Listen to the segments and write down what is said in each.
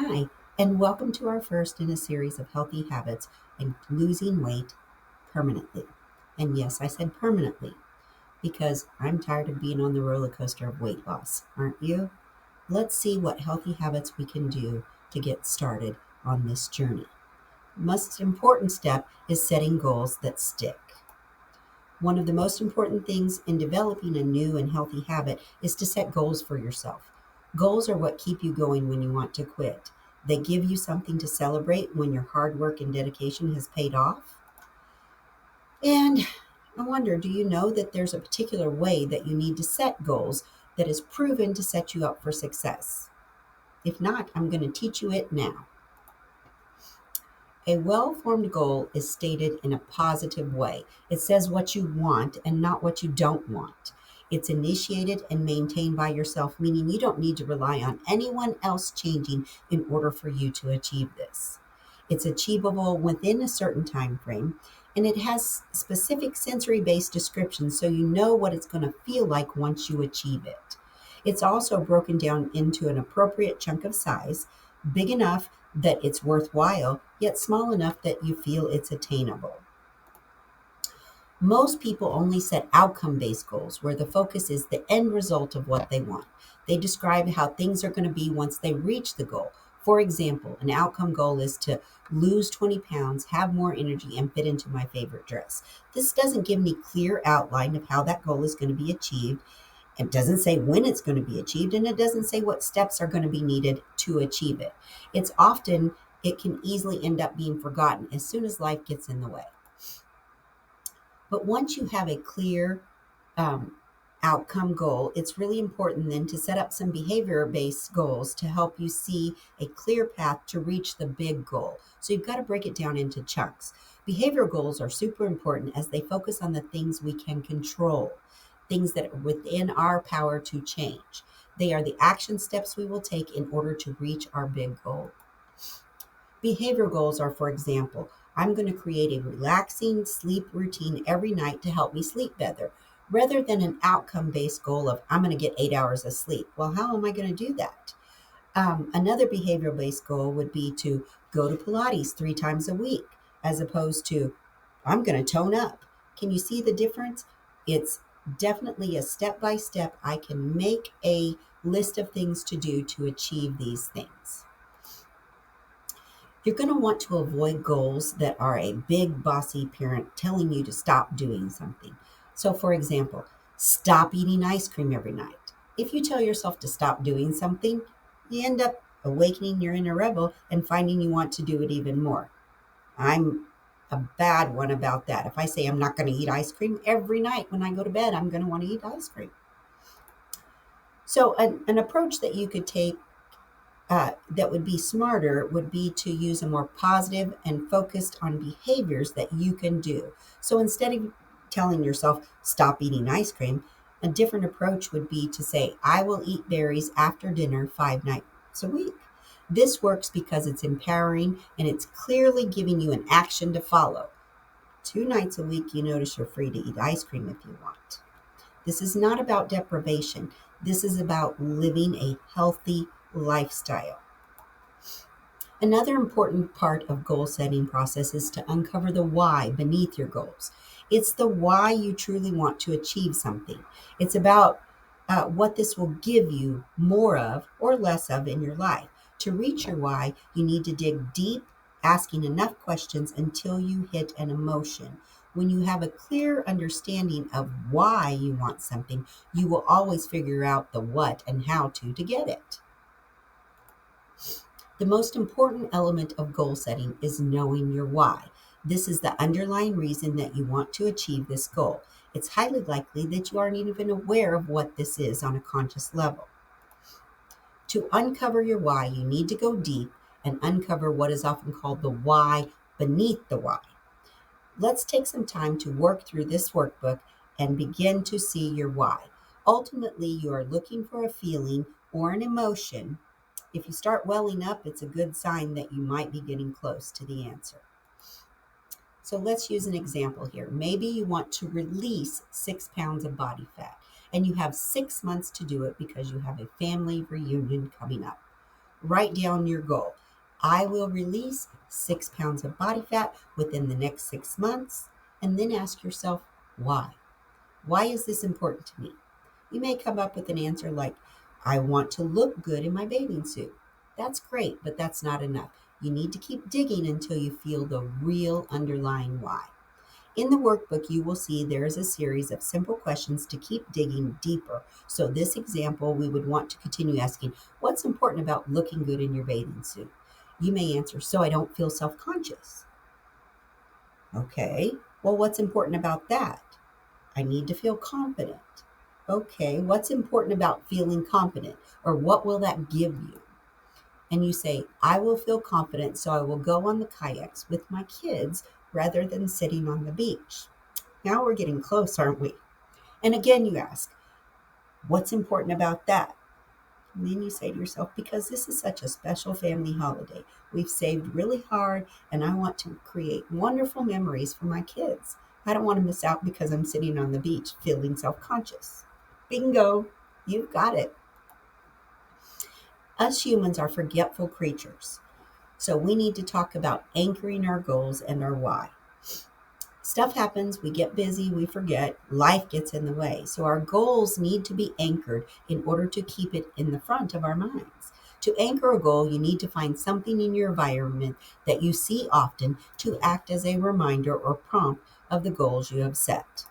Hi, and welcome to our first in a series of healthy habits and losing weight permanently. And yes, I said permanently because I'm tired of being on the roller coaster of weight loss, aren't you? Let's see what healthy habits we can do to get started on this journey. Most important step is setting goals that stick. One of the most important things in developing a new and healthy habit is to set goals for yourself. Goals are what keep you going when you want to quit. They give you something to celebrate when your hard work and dedication has paid off. And I wonder, do you know that there's a particular way that you need to set goals that is proven to set you up for success? If not, I'm going to teach you it now. A well formed goal is stated in a positive way. It says what you want and not what you don't want. It's initiated and maintained by yourself, meaning you don't need to rely on anyone else changing in order for you to achieve this. It's achievable within a certain time frame, and it has specific sensory based descriptions so you know what it's going to feel like once you achieve it. It's also broken down into an appropriate chunk of size, big enough that it's worthwhile, yet small enough that you feel it's attainable. Most people only set outcome based goals where the focus is the end result of what they want. They describe how things are going to be once they reach the goal. For example, an outcome goal is to lose 20 pounds, have more energy, and fit into my favorite dress. This doesn't give any clear outline of how that goal is going to be achieved. It doesn't say when it's going to be achieved, and it doesn't say what steps are going to be needed to achieve it. It can easily end up being forgotten as soon as life gets in the way. But once you have a clear um, outcome goal, it's really important then to set up some behavior based goals to help you see a clear path to reach the big goal. So you've got to break it down into chunks. Behavior goals are super important as they focus on the things we can control, things that are within our power to change. They are the action steps we will take in order to reach our big goal. Behavior goals are, for example, I'm going to create a relaxing sleep routine every night to help me sleep better, rather than an outcome based goal of I'm going to get 8 hours of sleep. Well, how am I going to do that? Another behavioral based goal would be to go to Pilates 3 times a week, as opposed to I'm going to tone up. Can you see the difference? It's definitely a step by step. I can make a list of things to do to achieve these things. You're going to want to avoid goals that are a big bossy parent telling you to stop doing something. So, for example, stop eating ice cream every night. If you tell yourself to stop doing something, you end up awakening your inner rebel and finding you want to do it even more. I'm a bad one about that. If I say I'm not going to eat ice cream every night when I go to bed, I'm going to want to eat ice cream. So, an approach that you could take that would be smarter would be to use a more positive and focused on behaviors that you can do. So instead of telling yourself, stop eating ice cream, a different approach would be to say, I will eat berries after dinner 5 nights a week. This works because it's empowering and it's clearly giving you an action to follow. 2 nights a week, you notice you're free to eat ice cream if you want. This is not about deprivation. This is about living a healthy lifestyle. Another important part of goal setting process is to uncover the why beneath your goals. It's the why you truly want to achieve something. It's about what this will give you more of or less of in your life. To reach your why, you need to dig deep, asking enough questions until you hit an emotion. When you have a clear understanding of why you want something, you will always figure out the what and how to get it. The most important element of goal setting is knowing your why. This is the underlying reason that you want to achieve this goal. It's highly likely that you aren't even aware of what this is on a conscious level. To uncover your why, you need to go deep and uncover what is often called the why beneath the why. Let's take some time to work through this workbook and begin to see your why. Ultimately, you are looking for a feeling or an emotion. If you start welling up, it's a good sign that you might be getting close to the answer. So let's use an example here. Maybe you want to release 6 pounds of body fat, and you have 6 months to do it because you have a family reunion coming up. Write down your goal. I will release 6 pounds of body fat within the next 6 months. And then ask yourself, why? Why is this important to me? You may come up with an answer like, I want to look good in my bathing suit. That's great, but that's not enough. You need to keep digging until you feel the real underlying why. In the workbook, you will see there is a series of simple questions to keep digging deeper. So, this example, we would want to continue asking, what's important about looking good in your bathing suit? You may answer, so I don't feel self conscious. Okay, well, what's important about that? I need to feel confident. Okay, what's important about feeling confident? Or what will that give you? And you say, I will feel confident, so I will go on the kayaks with my kids rather than sitting on the beach. Now we're getting close, aren't we? And again, you ask, what's important about that? And then you say to yourself, because this is such a special family holiday, we've saved really hard, and I want to create wonderful memories for my kids. I don't want to miss out because I'm sitting on the beach feeling self conscious. Bingo, you've got it. Us humans are forgetful creatures. So we need to talk about anchoring our goals and our why. Stuff happens, we get busy, we forget, life gets in the way. So our goals need to be anchored in order to keep it in the front of our minds. To anchor a goal, you need to find something in your environment that you see often to act as a reminder or prompt of the goals you have set.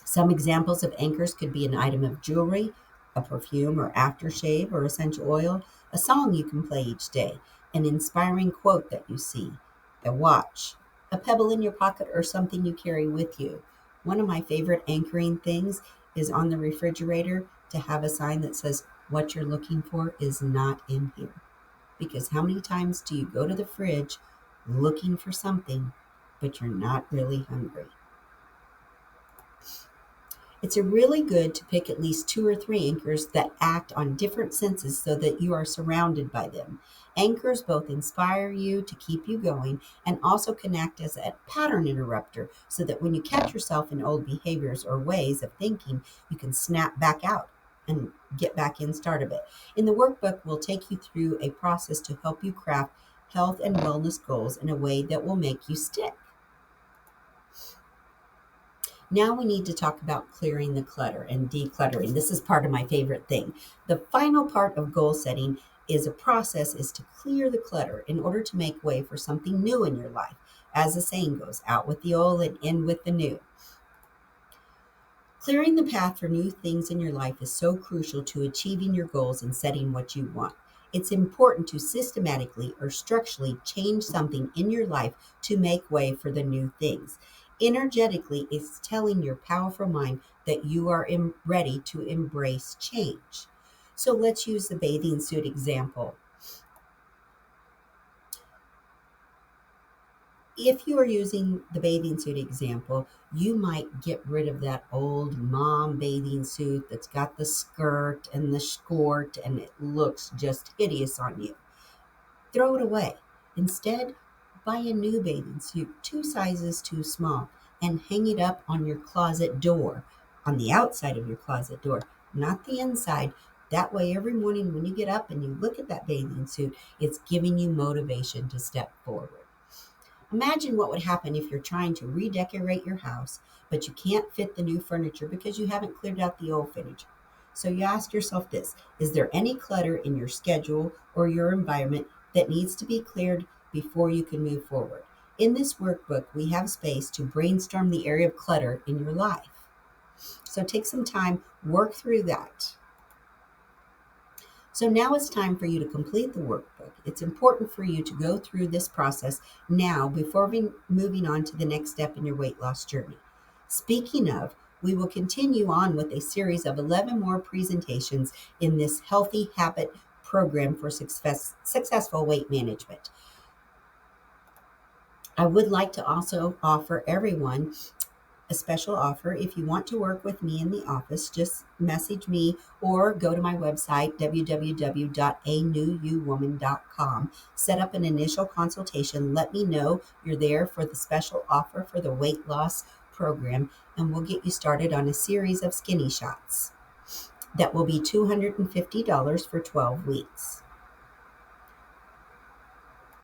Some examples of anchors could be an item of jewelry, a perfume or aftershave or essential oil, a song you can play each day, an inspiring quote that you see, a watch, a pebble in your pocket, or something you carry with you. One of my favorite anchoring things is on the refrigerator to have a sign that says, what you're looking for is not in here. Because how many times do you go to the fridge looking for something, but you're not really hungry? It's really good to pick at least 2 or 3 anchors that act on different senses so that you are surrounded by them. Anchors both inspire you to keep you going and also can act as a pattern interrupter so that when you catch yourself in old behaviors or ways of thinking, you can snap back out and get back in start of it. In the workbook, we'll take you through a process to help you craft health and wellness goals in a way that will make you stick. Now we need to talk about clearing the clutter and decluttering. This is part of my favorite thing. The final part of goal setting is a process is to clear the clutter in order to make way for something new in your life. As the saying goes, out with the old and in with the new. Clearing the path for new things in your life is so crucial to achieving your goals and setting what you want. It's important to systematically or structurally change something in your life to make way for the new things. Energetically, it's telling your powerful mind that you are ready to embrace change. So let's use the bathing suit example. If you are using the bathing suit example, you might get rid of that old mom bathing suit that's got the skirt and the skort and it looks just hideous on you. Throw it away. Instead, buy a new bathing suit, 2 sizes too small, and hang it up on your closet door, on the outside of your closet door, not the inside. That way, every morning when you get up and you look at that bathing suit, it's giving you motivation to step forward. Imagine what would happen if you're trying to redecorate your house, but you can't fit the new furniture because you haven't cleared out the old furniture. So you ask yourself this, is there any clutter in your schedule or your environment that needs to be cleared before you can move forward? In this workbook, we have space to brainstorm the area of clutter in your life. So take some time, work through that. So now it's time for you to complete the workbook. It's important for you to go through this process now before moving on to the next step in your weight loss journey. Speaking of, we will continue on with a series of 11 more presentations in this healthy habit program for successful weight management. I would like to also offer everyone a special offer. If you want to work with me in the office, just message me or go to my website, www.anewyouwoman.com. Set up an initial consultation. Let me know you're there for the special offer for the weight loss program, and we'll get you started on a series of skinny shots. That will be $250 for 12 weeks.